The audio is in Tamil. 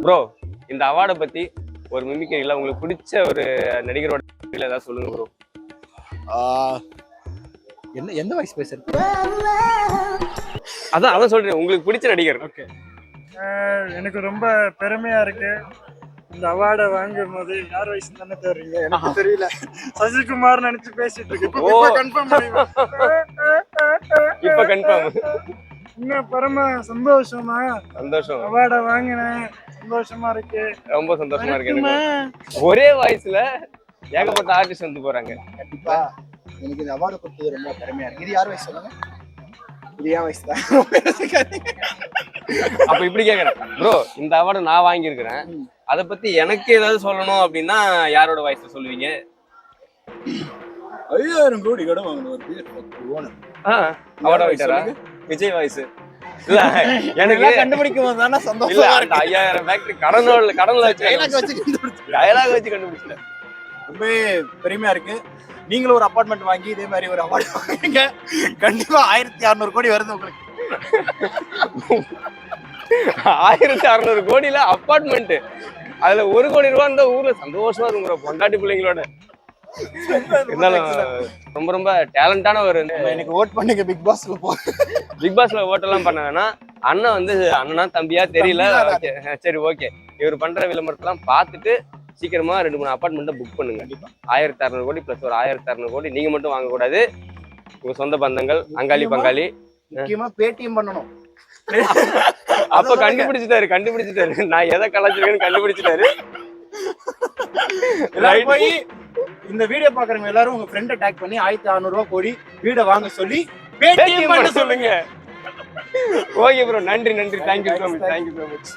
ப்ரோ இந்த அவார்டை பத்தி ஒரு மிமிக்ரியில உங்களுக்கு பிடிச்ச ஒரு நடிகரோட ஏதாவது சொல்லுங்க ப்ரோ. என்ன எந்த வாய்ஸ் பேசுறது? அதான் சொல்றேன், உங்களுக்கு பிடிச்ச நடிகர். ஓகே, எனக்கு ரொம்ப பெருமையா இருக்கு. இந்த அவார்டை வாங்கும் போது யார் வயசு தானே தெரியுங்க, எனக்கு தெரியல. சசிகுமார் நினைச்சு பேசிட்டு இருக்கு. இப்ப கன்ஃபார்ம் இன்னும் பரம சந்தோஷமா சந்தோஷம். அவார்டை வாங்கினேன், சந்தோஷமா இருக்கு, ரொம்ப சந்தோஷமா இருக்கு. ஒரே வாய்ஸ்ல ஏகப்பட்ட ஆர்டிஸ்ட் வந்து போறாங்க. கண்டிப்பா எனக்கு இந்த அவார்டை கொடுத்தது ரொம்ப பெருமையா இருக்கு. இது யார் வயசு சொல்லுங்க? இது என் வயசு தான். அப்ப இப்படி கேக்குறேன் ப்ரோ, இந்த அவார்டு நான் வாங்கியிருக்கிறேன், அதை பத்தி எனக்கு ஏதாவது சொல்லணும் அப்படின்னா யாரோட வாய்ஸ் சொல்லுவீங்க? 5000 கோடி கடன் வாங்கணும். அவார்டு வாங்கிட்டாரா? விஜய் வாய்ஸ் இல்ல, எனக்கு கண்டுபிடிக்கும் போது தானே சந்தோஷம். இல்ல, அந்த 5000 ஃபேக்டரி கடன்ல வச்சு டயலாக் வச்சு கண்டுபிடிச்சேன். ரொம்ப பெருமையா இருக்கு. நீங்களும் ஒரு அபார்ட்மெண்ட் வாங்கி இதே மாதிரி ஒரு அவார்டு வாங்குங்க, கண்டிப்பா 1600 கோடி வருது உங்களுக்கு. 1600 கோடியில அபார்ட்மெண்ட், அதுல 1 கோடி ரூபாய் இருந்தா ஊர்ல சந்தோஷமா இருக்கும் பொண்டாட்டி பிள்ளைங்களோட. இருந்தாலும் ரொம்ப ரொம்ப டேலண்டான ஒரு. எனக்கு ஓட் பண்ணுங்க பிக் பாஸ்ல போ. பிக் பாஸ்ல ஓட் எல்லாம் பண்ண வேணா, அண்ணன் வந்து அண்ணனா தம்பியா தெரியல. சரி ஓகே, இவர் பண்ற விளம்பரத்தெல்லாம் பார்த்துட்டு சீக்கிரமா 2-3 அபார்ட்மெண்ட்டை புக் பண்ணுங்க. 1600 கோடி பிளஸ் ஒரு 1600 கோடி நீங்க மட்டும் வாங்க கூடாது, உங்க சொந்த பந்தங்கள் அங்காளி பங்காளி. முக்கியமா பேடிஎம் பண்ணணும். அப்ப கண்டுபிடிச்சிட்டாரு நான் எதை கலாச்சிருக்கேன்னு கண்டுபிடிச்சிட்டாரு. போய் இந்த வீடியோ பாக்குறவங்க எல்லாரும் உங்க ஃப்ரெண்ட டேக் பண்ணி 1600 கோடி வீட வாங்க சொல்லி பேடிஎம் பண்ண சொல்லுங்க. ஓகே ப்ரோ, நன்றி. Thank you so much.